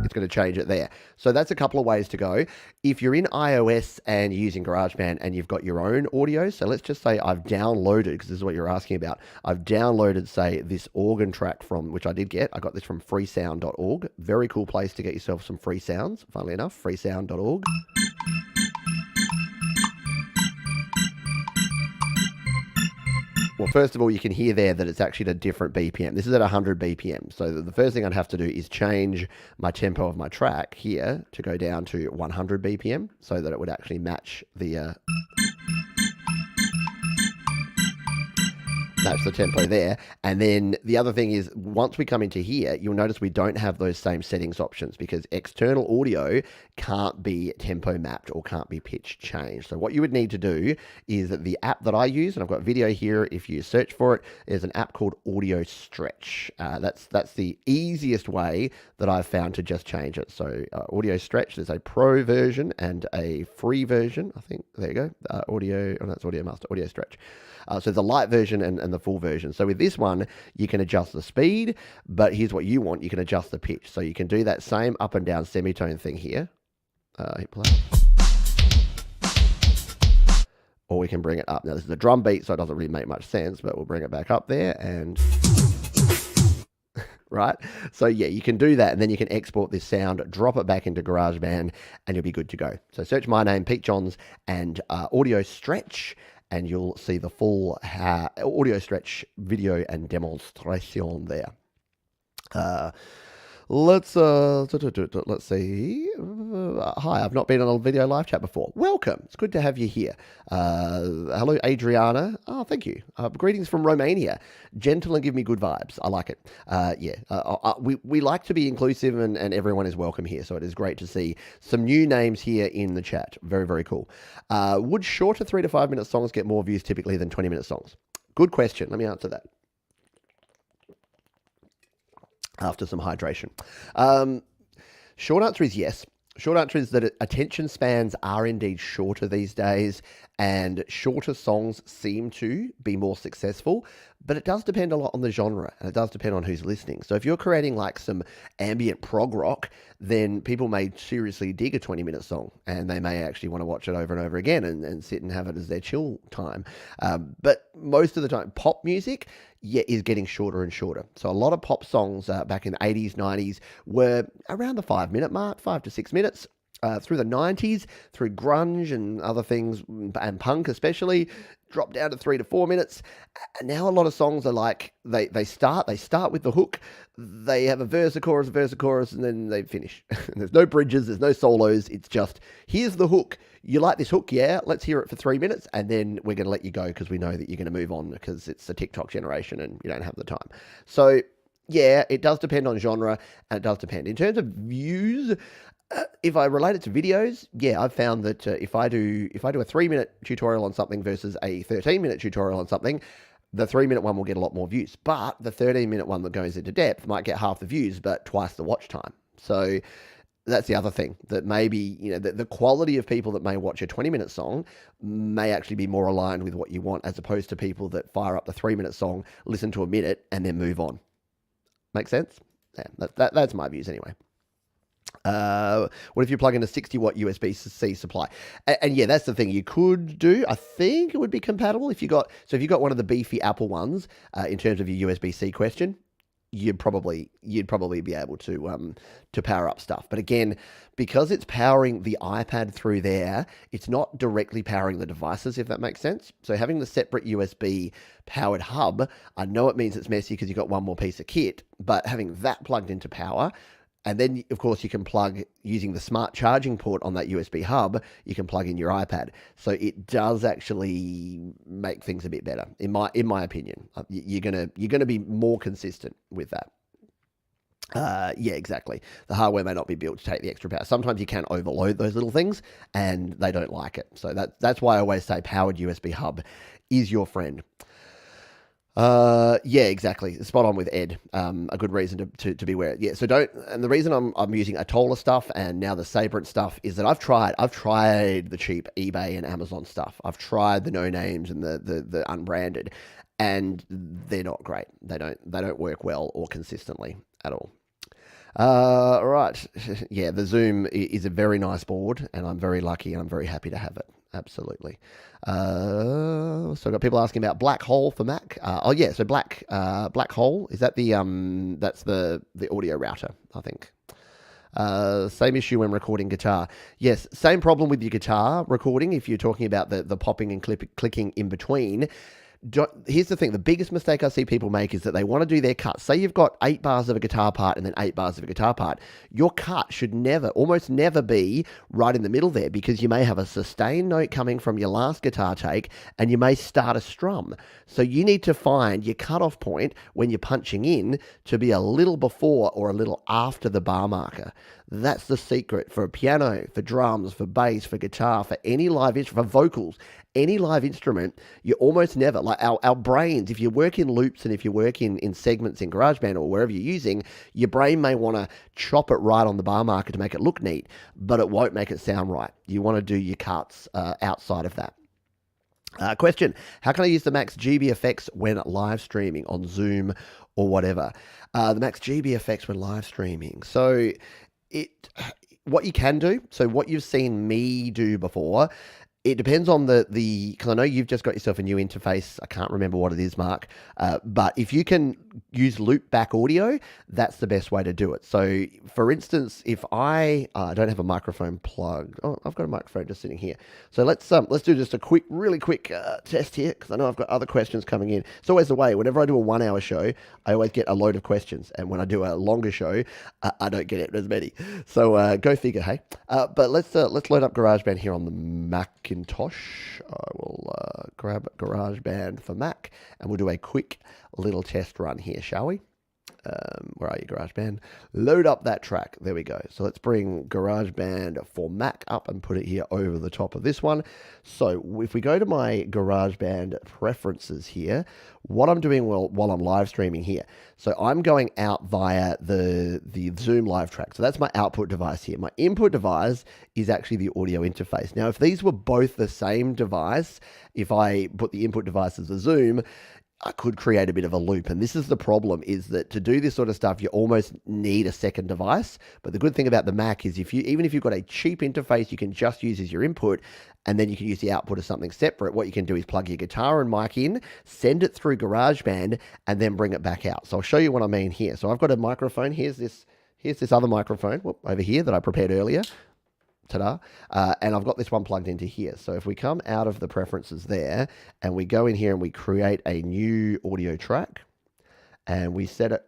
it's going to change it there. So that's a couple of ways to go. If you're in iOS and you're using GarageBand and you've got your own audio, so let's just say I've downloaded, because this is what you're asking about, I've downloaded, say, this organ track from, which I did get. I got this from freesound.org. Very cool place to get yourself some free sounds, funnily enough, freesound.org. Well, first of all, you can hear there that it's actually at a different BPM. This is at 100 BPM. So the first thing I'd have to do is change my tempo of my track here to go down to 100 BPM so that it would actually match the tempo there. And then the other thing is, once we come into here, you'll notice we don't have those same settings options because external audio can't be tempo mapped or can't be pitch changed. So what you would need to do is that the app that I use, and I've got video here if you search for it, is an app called Audio Stretch. That's the easiest way that I've found to just change it. So Audio Stretch, there's a pro version and a free version. I think, there you go. That's Audio Master, Audio Stretch. So the light version and the full version. So with this one, you can adjust the speed, but here's what you want. You can adjust the pitch. So you can do that same up and down semitone thing here. Hit play. Or we can bring it up. Now this is a drum beat, so it doesn't really make much sense, but we'll bring it back up there and... right? So yeah, you can do that, and then you can export this sound, drop it back into GarageBand, and you'll be good to go. So search my name, Pete Johns, and Audio Stretch, and you'll see the full Audio Stretch video and demonstration there. Let's see. Hi, I've not been on a video live chat before. Welcome. It's good to have you here. Hello, Adriana. Oh, thank you. Greetings from Romania. Gentle and give me good vibes. I like it. We like to be inclusive, and everyone is welcome here. So it is great to see some new names here in the chat. Very, very cool. Would shorter 3 to 5 minute songs get more views typically than 20-minute songs? Good question. Let me answer that after some hydration. Short answer is yes. Short answer is that attention spans are indeed shorter these days, and shorter songs seem to be more successful. But it does depend a lot on the genre, and it does depend on who's listening. So if you're creating like some ambient prog rock, then people may seriously dig a 20-minute song, and they may actually want to watch it over and over again and sit and have it as their chill time. But most of the time, pop music, yeah, is getting shorter and shorter. So a lot of pop songs back in the 80s, 90s were around the 5 minute mark, 5 to 6 minutes. Through the 90s, through grunge and other things, and punk especially, dropped down to 3 to 4 minutes. And now a lot of songs are like they start with the hook, they have a verse, a chorus, and then they finish. And there's no bridges, there's no solos. It's just here's the hook. You like this hook, yeah? Let's hear it for 3 minutes, and then we're going to let you go because we know that you're going to move on because it's the TikTok generation and you don't have the time. So yeah, it does depend on genre, and it does depend in terms of views. If I relate it to videos, yeah, I've found that if I do a 3 minute tutorial on something versus a 13-minute tutorial on something, the 3 minute one will get a lot more views. But the 13-minute one that goes into depth might get half the views, but twice the watch time. So that's the other thing, that maybe, the quality of people that may watch a 20-minute song may actually be more aligned with what you want, as opposed to people that fire up the 3-minute song, listen to a minute, and then move on. Make sense? Yeah, that's my views anyway. What if you plug in a 60-watt USB-C supply? And yeah, that's the thing you could do. I think it would be compatible if you got one of the beefy Apple ones. In terms of your USB-C question, you'd probably be able to power up stuff. But again, because it's powering the iPad through there, it's not directly powering the devices, if that makes sense. So having the separate USB powered hub, I know it means it's messy because you've got one more piece of kit, but having that plugged into power. And then, of course, you can plug, using the smart charging port on that USB hub, you can plug in your iPad. So it does actually make things a bit better, in my opinion. You're gonna be more consistent with that. Yeah, exactly. The hardware may not be built to take the extra power. Sometimes you can overload those little things, and they don't like it. So that's why I always say powered USB hub is your friend. Yeah, exactly. Spot on with Ed. A good reason to be aware. Yeah, so and the reason I'm using Atola stuff and now the Sabrent stuff is that I've tried the cheap eBay and Amazon stuff. I've tried the no names and the unbranded, and they're not great. They don't work well or consistently at all. Right. Yeah, the Zoom is a very nice board, and I'm very lucky and I'm very happy to have it. Absolutely. So I've got people asking about Black Hole for Mac. Oh yeah, so Black Hole, is that that's the audio router, I think. Same issue when recording guitar. Yes, same problem with your guitar recording if you're talking about the popping and clicking in between. Here's the thing, the biggest mistake I see people make is that they want to do their cut. Say you've got 8 bars of a guitar part and then 8 bars of a guitar part. Your cut should almost never be right in the middle there, because you may have a sustained note coming from your last guitar take and you may start a strum. So you need to find your cutoff point when you're punching in to be a little before or a little after the bar marker. That's the secret for piano, for drums, for bass, for guitar, for any live instrument, for vocals, any live instrument. You almost never, like our brains, if you work in loops and if you work in segments in GarageBand or wherever you're using, your brain may want to chop it right on the bar marker to make it look neat, but it won't make it sound right. You want to do your cuts outside of that. Question, how can I use the Max GB effects when live streaming on Zoom or whatever? The Max GB effects when live streaming. So what you can do, so what you've seen me do before, it depends on because I know you've just got yourself a new interface. I can't remember what it is, Mark. But if you can use loop back audio, that's the best way to do it. So, for instance, if I don't have a microphone plugged, oh, I've got a microphone just sitting here. So let's do just a really quick test here, because I know I've got other questions coming in. It's always the way. Whenever I do a 1 hour show, I always get a load of questions, and when I do a longer show, I don't get it as many. So go figure, hey. But let's load up GarageBand here on the Macintosh. I will grab GarageBand for Mac, and we'll do a quick little test run here, shall we? Where are you, GarageBand? Load up that track. There we go. So let's bring GarageBand for Mac up and put it here over the top of this one. So if we go to my GarageBand preferences here, what I'm doing while I'm live streaming here, so I'm going out via the Zoom live track. So that's my output device here. My input device is actually the audio interface. Now, if these were both the same device, if I put the input device as a Zoom, I could create a bit of a loop. And this is the problem, is that to do this sort of stuff, you almost need a second device. But the good thing about the Mac is even if you've got a cheap interface, you can just use as your input, and then you can use the output as something separate. What you can do is plug your guitar and mic in, send it through GarageBand, and then bring it back out. So I'll show you what I mean here. So I've got a microphone. Here's this other microphone over here that I prepared earlier. Ta-da. And I've got this one plugged into here. So if we come out of the preferences there and we go in here and we create a new audio track and we set it,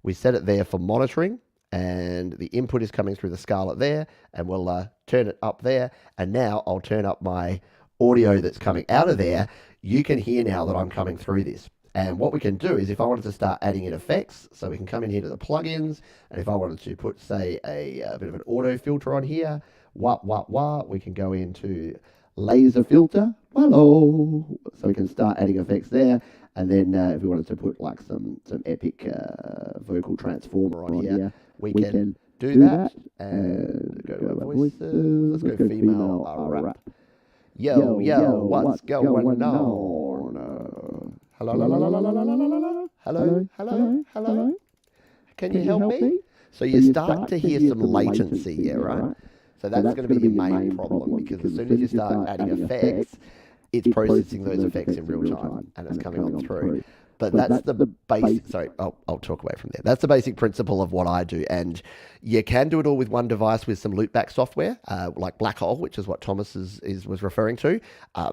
we set it there for monitoring, and the input is coming through the Scarlett there, and we'll turn it up there. And now I'll turn up my audio that's coming out of there. You can hear now that I'm coming through this. And what we can do is, if I wanted to start adding in effects, so we can come in here to the plugins, and if I wanted to put, say, a bit of an auto filter on here, we can go into laser filter, hello, so we can start adding effects there. And then if we wanted to put like some epic vocal transformer on here, we can do that. And go to our voices. Let's go female rap. Yo, what's going on? Hello. Can you help me? So you start to hear some latency here, right? So that's going to be your main problem, because as soon as you start adding effects, it's processing those effects in real time and it's coming on through. But that's the basic, sorry, I'll talk away from there. That's the basic principle of what I do. And you can do it all with one device with some loopback software, like Black Hole, which is what Thomas was referring to.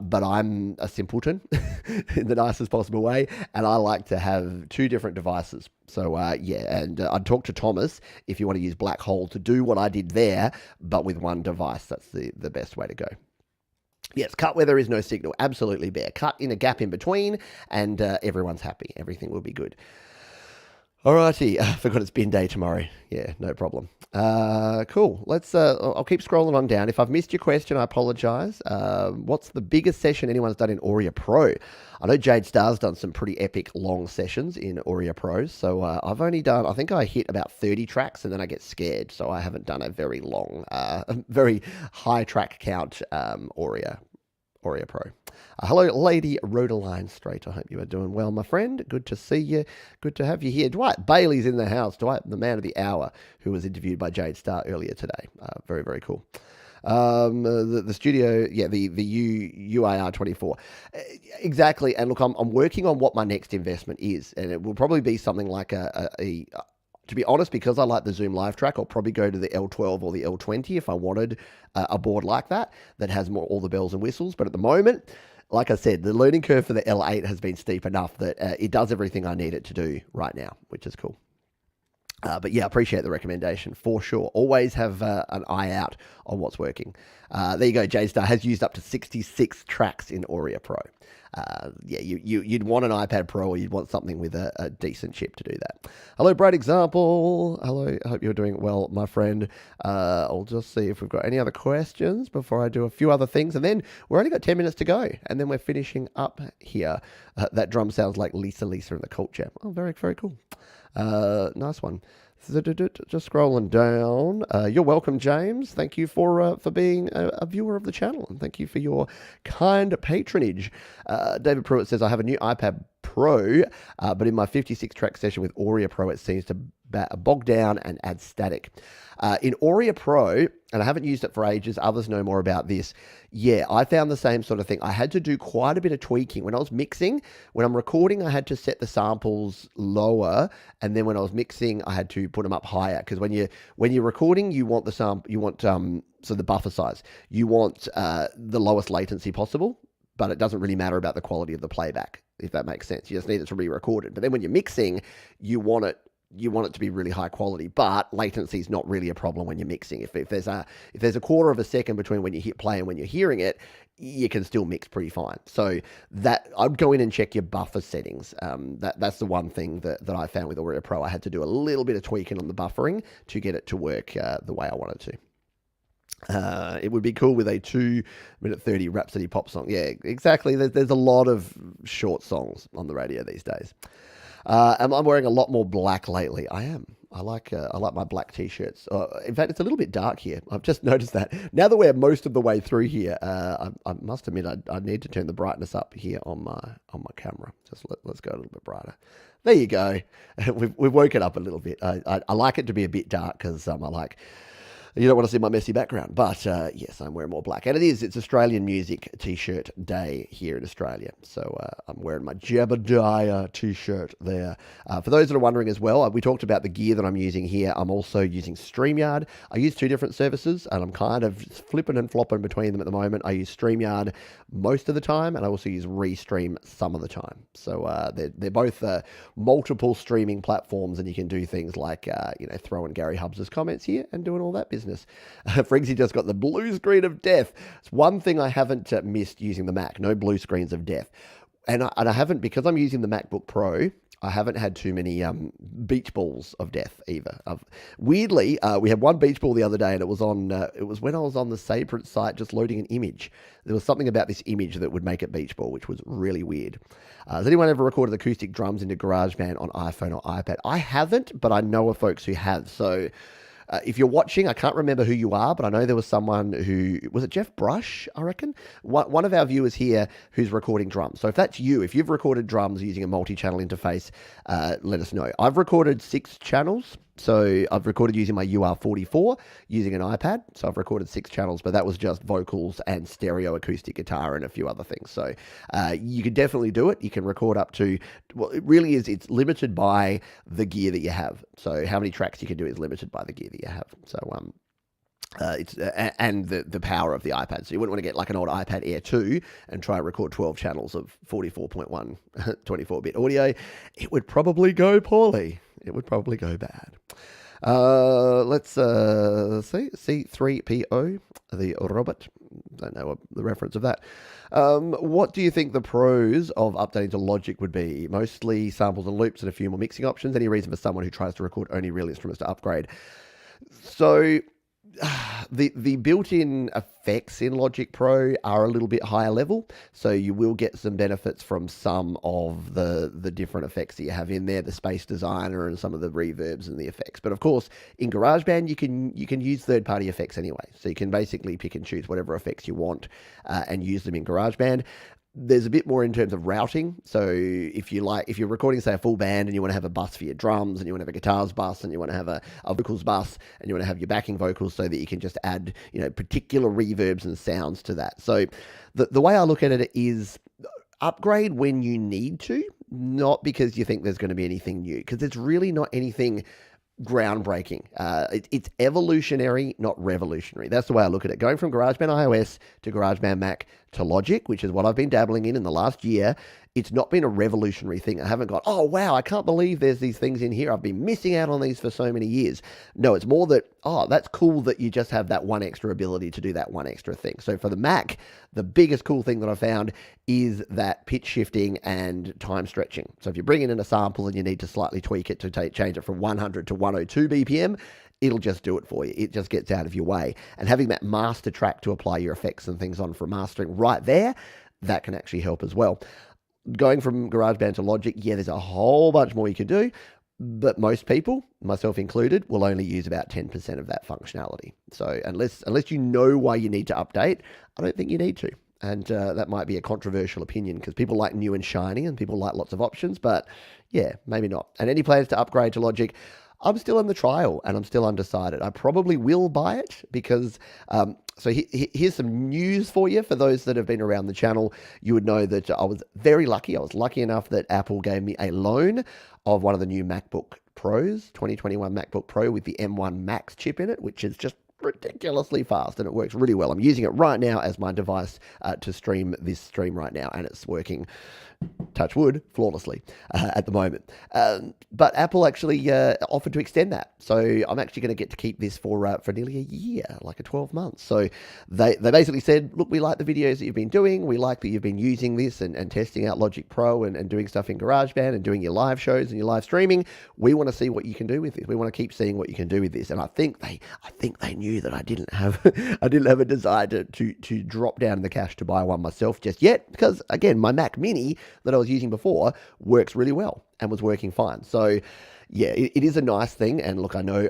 But I'm a simpleton in the nicest possible way. And I like to have two different devices. So I'd talk to Thomas if you want to use Black Hole to do what I did there, but with one device. That's the best way to go. Yes, cut where there is no signal. Absolutely bare. Cut in a gap in between, and everyone's happy. Everything will be good. Alrighty, I forgot it's bin day tomorrow. Yeah, no problem. Cool. I'll keep scrolling on down. If I've missed your question, I apologize. What's the biggest session anyone's done in Auria Pro? I know Jade Star's done some pretty epic long sessions in Auria Pro. So I've only done, I think I hit about 30 tracks and then I get scared. So I haven't done a very long, very high track count Auria Pro. Hello, Lady Rhodaline Straight. I hope you are doing well, my friend. Good to see you. Good to have you here. Dwight Bailey's in the house. Dwight, the man of the hour, who was interviewed by Jade Star earlier today. Very, very cool. The studio, the UAR 24. Exactly. And look, I'm working on what my next investment is, and it will probably be something like to be honest, because I like the Zoom live track, I'll probably go to the L12 or the L20 if I wanted a board like that has all the bells and whistles. But at the moment, like I said, the learning curve for the L8 has been steep enough that it does everything I need it to do right now, which is cool. But yeah, appreciate the recommendation for sure. Always have an eye out on what's working. There you go. J-Star has used up to 66 tracks in Auria Pro. You'd want an iPad Pro, or you'd want something with a decent chip to do that. Hello, Bright Example. Hello, I hope you're doing well, my friend. I'll just see if we've got any other questions before I do a few other things. And then we're only got 10 minutes to go. And then we're finishing up here. That drum sounds like Lisa in the Cult Jam. Oh, very, very cool. Nice one. Just scrolling down. You're welcome, James. Thank you for being a viewer of the channel, and thank you for your kind patronage. David Pruitt says, I have a new iPad Pro, but in my 56 track session with Auria Pro, it seems to bog down and add static. In Auria Pro, and I haven't used it for ages, others know more about this. Yeah, I found the same sort of thing. I had to do quite a bit of tweaking. When I was mixing, when I'm recording, I had to set the samples lower, and then when I was mixing, I had to put them up higher, because when you're recording, you want the buffer size. You want the lowest latency possible, but it doesn't really matter about the quality of the playback, if that makes sense. You just need it to be re-recorded. But then when you're mixing, you want it you want it to be really high quality, but latency is not really a problem when you're mixing. If there's a quarter of a second between when you hit play and when you're hearing it, you can still mix pretty fine. So that I'd go in and check your buffer settings. That's the one thing that I found with Audio Pro. I had to do a little bit of tweaking on the buffering to get it to work the way I wanted to. It would be cool with a 2-minute 30 Rhapsody pop song. Yeah, exactly. There's a lot of short songs on the radio these days. I'm wearing a lot more black lately. I am. I like my black t-shirts. In fact, it's a little bit dark here. I've just noticed that. Now that we're most of the way through here, I must admit I need to turn the brightness up here on my camera. Just let's go a little bit brighter. There you go. We've woken up a little bit. I like it to be a bit dark because I like. You don't want to see my messy background, but yes, I'm wearing more black. And it's Australian Music T-shirt Day here in Australia. So I'm wearing my Jebediah T-shirt there. For those that are wondering as well, we talked about the gear that I'm using here. I'm also using StreamYard. I use two different services, and I'm kind of flipping and flopping between them at the moment. I use StreamYard most of the time, and I also use Restream some of the time. So they're both multiple streaming platforms, and you can do things like throwing Gary Hubbs' comments here and doing all that business. Friggsy just got the blue screen of death. It's one thing I haven't missed using the Mac. No blue screens of death. And I haven't, because I'm using the MacBook Pro, I haven't had too many beach balls of death either. Weirdly, we had one beach ball the other day, and it was when I was on the Sabrent site just loading an image. There was something about this image that would make it beach ball, which was really weird. Has anyone ever recorded acoustic drums into GarageBand on iPhone or iPad? I haven't, but I know of folks who have. So if you're watching, I can't remember who you are, but I know there was someone who, was it Jeff Brush, I reckon? One of our viewers here who's recording drums. So if that's you, if you've recorded drums using a multi-channel interface, let us know. I've recorded 6 channels. So I've recorded using my UR44 using an iPad. So I've recorded 6 channels, but that was just vocals and stereo acoustic guitar and a few other things. So you could definitely do it. You can record up to, well, it really is, it's limited by the gear that you have. So how many tracks you can do is limited by the gear that you have. So it's and the power of the iPad. So you wouldn't want to get like an old iPad Air 2 and try and record 12 channels of 44.1 24-bit audio. It would probably go poorly. It would probably go bad. Let's see. C3PO, the robot. Don't know what the reference of that. What do you think the pros of updating to Logic would be? Mostly samples and loops and a few more mixing options. Any reason for someone who tries to record only real instruments to upgrade? So the built-in effects in Logic Pro are a little bit higher level, so you will get some benefits from some of the different effects that you have in there, the Space Designer and some of the reverbs and the effects. But of course, in GarageBand, you can use third-party effects anyway, so you can basically pick and choose whatever effects you want and use them in GarageBand. There's a bit more in terms of routing. So if you're recording, say, a full band and you want to have a bus for your drums and you want to have a guitars bus and you want to have a vocals bus and you want to have your backing vocals so that you can just add, particular reverbs and sounds to that. So the way I look at it is upgrade when you need to, not because you think there's going to be anything new, because there's really not anything groundbreaking. It's evolutionary, not revolutionary. That's the way I look at it. Going from GarageBand iOS to GarageBand Mac to Logic, which is what I've been dabbling in the last year, it's not been a revolutionary thing. I haven't gone, oh, wow, I can't believe there's these things in here. I've been missing out on these for so many years. No, it's more that, oh, that's cool that you just have that one extra ability to do that one extra thing. So for the Mac, the biggest cool thing that I found is that pitch shifting and time stretching. So if you're bringing in a sample and you need to slightly tweak it to change it from 100 to 102 BPM, it'll just do it for you. It just gets out of your way. And having that master track to apply your effects and things on for mastering right there, that can actually help as well. Going from GarageBand to Logic, yeah, there's a whole bunch more you can do, but most people, myself included, will only use about 10% of that functionality. So unless you know why you need to update, I don't think you need to. And that might be a controversial opinion because people like new and shiny and people like lots of options, but yeah, maybe not. And any plans to upgrade to Logic? I'm still in the trial and I'm still undecided. I probably will buy it because, so here's some news for you. For those that have been around the channel, you would know that I was very lucky. I was lucky enough that Apple gave me a loan of one of the new MacBook Pros, 2021 MacBook Pro with the M1 Max chip in it, which is just ridiculously fast, and it works really well. I'm using it right now as my device to stream this stream right now, and it's working, touch wood, flawlessly at the moment. But Apple actually offered to extend that, so I'm actually going to get to keep this for nearly a year, like a 12 months. So they basically said, look, we like the videos that you've been doing, we like that you've been using this and testing out Logic Pro and doing stuff in GarageBand and doing your live shows and your live streaming. We want to see what you can do with this. We want to keep seeing what you can do with this. And I think they knew that I didn't have a desire to drop down in the cash to buy one myself just yet, because again, my Mac Mini that I was using before works really well and was working fine. So yeah, it is a nice thing. And look, I know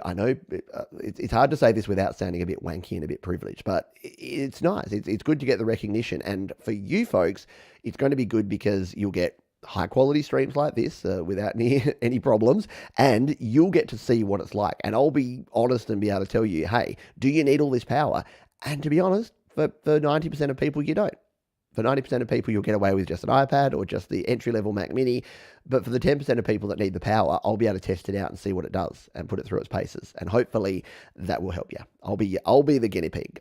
it's hard to say this without sounding a bit wanky and a bit privileged, but it's nice. It's good to get the recognition. And for you folks, it's going to be good because you'll get high quality streams like this without any problems, and you'll get to see what it's like. And I'll be honest and be able to tell you, hey, do you need all this power? And to be honest, for 90% of people, you don't. For 90% of people, you'll get away with just an iPad or just the entry-level Mac Mini. But for the 10% of people that need the power, I'll be able to test it out and see what it does and put it through its paces. And hopefully that will help you. I'll be the guinea pig.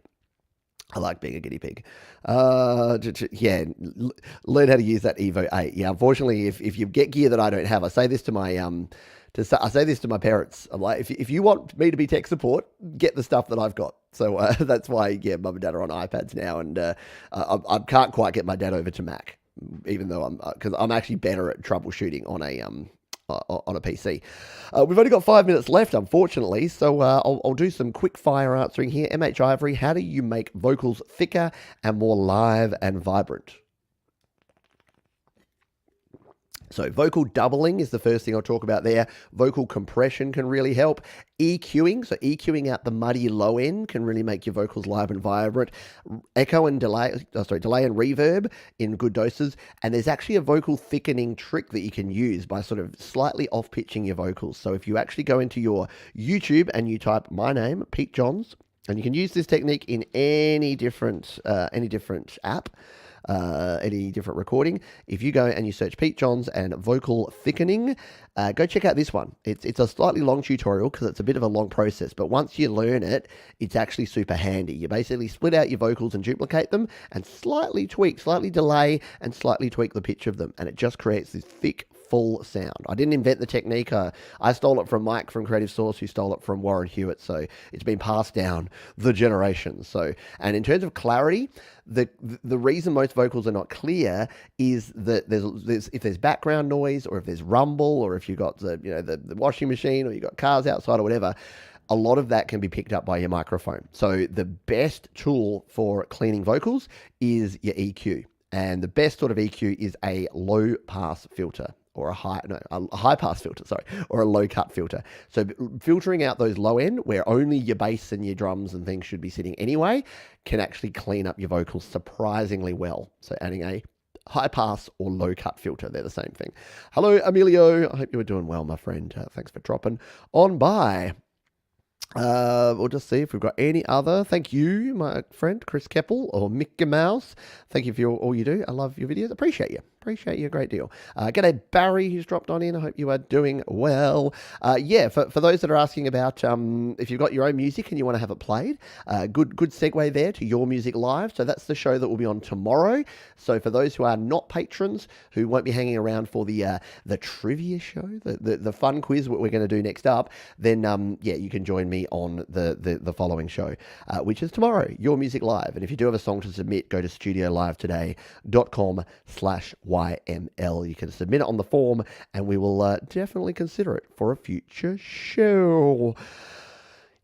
I like being a guinea pig. Yeah, learn how to use that Evo 8. Yeah, unfortunately, if you get gear that I don't have, I say this to my I say this to my parents. I'm like, if you want me to be tech support, get the stuff that I've got. So that's why, yeah, mum and dad are on iPads now, and I can't quite get my dad over to Mac, even though because I'm actually better at troubleshooting on a PC. We've only got 5 minutes left, unfortunately, so I'll do some quick fire answering here. MH Ivory, how do you make vocals thicker and more live and vibrant? So vocal doubling is the first thing I'll talk about there. Vocal compression can really help. EQing, so EQing out the muddy low end can really make your vocals live and vibrant. Echo and delay and reverb in good doses. And there's actually a vocal thickening trick that you can use by sort of slightly off-pitching your vocals. So if you actually go into your YouTube and you type my name, Pete Johns, and you can use this technique in any different app, any different recording. If you go and you search Pete Johns and vocal thickening, go check out this one. It's a slightly long tutorial because it's a bit of a long process, but once you learn it, it's actually super handy. You basically split out your vocals and duplicate them and slightly delay and slightly tweak the pitch of them, and it just creates this thick, full sound. I didn't invent the technique. I stole it from Mike from Creative Source, who stole it from Warren Hewitt. So it's been passed down the generations. So, and in terms of clarity, the reason most vocals are not clear is that if there's background noise, or if there's rumble, or if you've got the washing machine, or you've got cars outside or whatever, a lot of that can be picked up by your microphone. So the best tool for cleaning vocals is your EQ. And the best sort of EQ is a low pass filter, or a high pass filter, or a low cut filter. So filtering out those low end where only your bass and your drums and things should be sitting anyway can actually clean up your vocals surprisingly well. So adding a high pass or low cut filter, they're the same thing. Hello, Emilio. I hope you were doing well, my friend. Thanks for dropping on by. We'll just see if we've got any other. Thank you, my friend Chris Keppel or Mickey Mouse. Thank you for all you do. I love your videos. Appreciate you a great deal. G'day Barry, who's dropped on in. I hope you are doing well. Yeah, for those that are asking about if you've got your own music and you want to have it played, good segue there to Your Music Live. So that's the show that will be on tomorrow. So for those who are not patrons, who won't be hanging around for the trivia show, the fun quiz what we're going to do next up, then yeah, you can join me on the following show, which is tomorrow, Your Music Live. And if you do have a song to submit, go to studiolivetoday.com/YML. You can submit it on the form, and we will definitely consider it for a future show.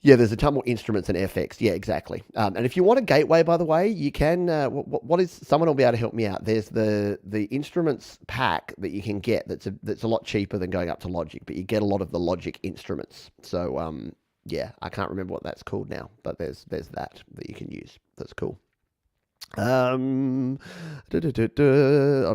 Yeah, there's a ton more instruments and FX. Yeah, exactly. And if you want a gateway, by the way, you can. What is? Someone will be able to help me out. There's the instruments pack that you can get. That's a lot cheaper than going up to Logic, but you get a lot of the Logic instruments. So yeah, I can't remember what that's called now, but there's that you can use. That's cool. Um, I'm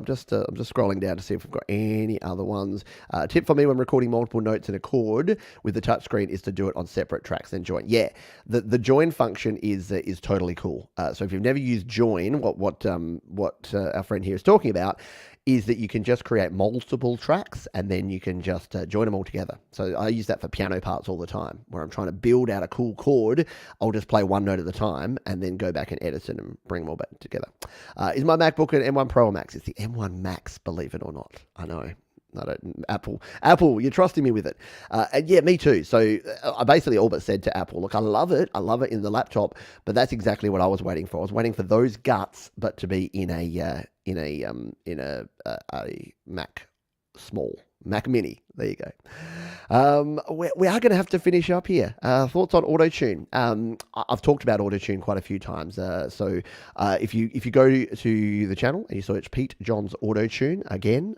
just scrolling down to see if we've got any other ones. Tip for me when recording multiple notes in a chord with the touchscreen is to do it on separate tracks, then join. Yeah, the join function is totally cool. So if you've never used join, what our friend here is talking about is that you can just create multiple tracks and then you can just join them all together. So I use that for piano parts all the time, where I'm trying to build out a cool chord. I'll just play one note at a time and then go back and edit it and bring them all back together. Is my MacBook an M1 Pro or Max? It's the M1 Max, believe it or not. I know. I don't, Apple, you're trusting me with it. And yeah, me too. So I basically all but said to Apple, look, I love it. I love it in the laptop, but that's exactly what I was waiting for. I was waiting for those guts, but to be in a Mac small, Mac Mini. There you go. We are going to have to finish up here. Thoughts on AutoTune? I've talked about AutoTune quite a few times. So if you go to the channel and you search Pete Johns AutoTune again,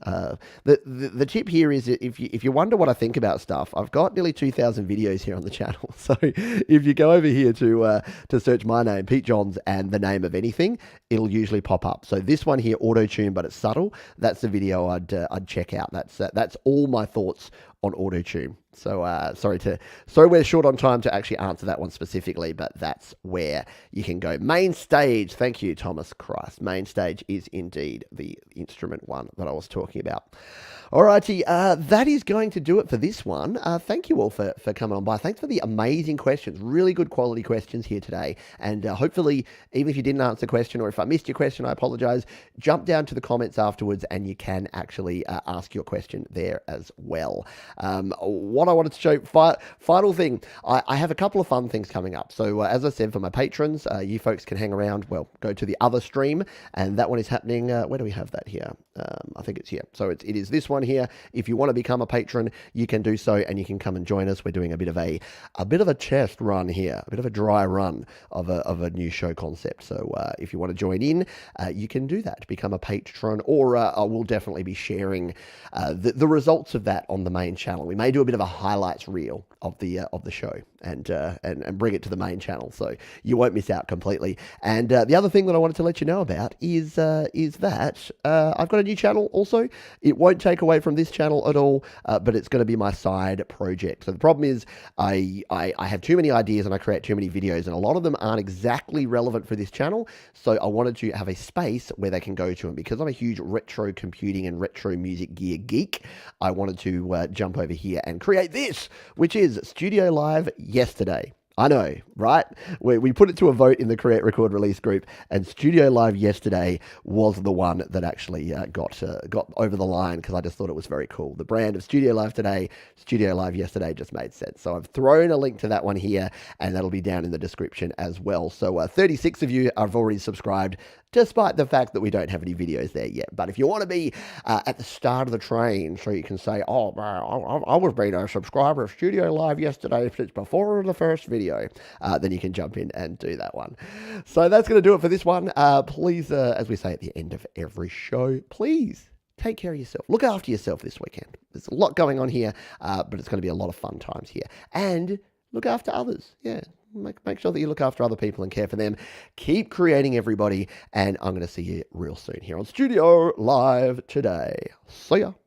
the tip here is that if you wonder what I think about stuff, I've got nearly 2,000 videos here on the channel. So if you go over here to search my name, Pete Johns, and the name of anything, it'll usually pop up. So this one here, AutoTune, but it's subtle. That's the video I'd check out. That's all my thoughts on AutoTune. So sorry we're short on time to actually answer that one specifically, but that's where you can go. Main stage, thank you, Thomas Christ. Main stage is indeed the instrument one that I was talking about. Alrighty, that is going to do it for this one. Thank you all for coming on by. Thanks for the amazing questions. Really good quality questions here today. And hopefully, even if you didn't answer a question or if I missed your question, I apologize. Jump down to the comments afterwards and you can actually ask your question there as well. What I wanted to show, final thing, I have a couple of fun things coming up. So as I said, for my patrons, you folks can hang around, well, go to the other stream, and that one is happening, where do we have that here? I think it's here. So it is this one here. If you want to become a patron, you can do so, and you can come and join us. We're doing a bit of a test run here, a bit of a dry run of a new show concept. So if you want to join in, you can do that, become a patron, or I will definitely be sharing the results of that on the main channel. We may do a bit of a highlights reel of the show and bring it to the main channel, so you won't miss out completely. And the other thing that I wanted to let you know about is that I've got a new channel also. It won't take away from this channel at all, but it's going to be my side project. So the problem is I have too many ideas and I create too many videos, and a lot of them aren't exactly relevant for this channel. So I wanted to have a space where they can go to, and because I'm a huge retro computing and retro music gear geek, I wanted to jump over here and create this, which is Studio Live Yesterday. I know, right? We put it to a vote in the Create, Record, Release group, and Studio Live Yesterday was the one that actually got over the line, because I just thought it was very cool. The brand of Studio Live today, Studio Live Yesterday just made sense. So I've thrown a link to that one here, and that'll be down in the description as well. So 36 of you have already subscribed, despite the fact that we don't have any videos there yet. But if you want to be at the start of the train, so you can say, oh, man, I was being a subscriber of Studio Live Yesterday since before the first video, then you can jump in and do that one. So that's going to do it for this one. Please, as we say at the end of every show, please take care of yourself. Look after yourself this weekend. There's a lot going on here, but it's going to be a lot of fun times here. And look after others. Yeah. Make sure that you look after other people and care for them. Keep creating, everybody, and I'm going to see you real soon here on Studio Live Today. See ya.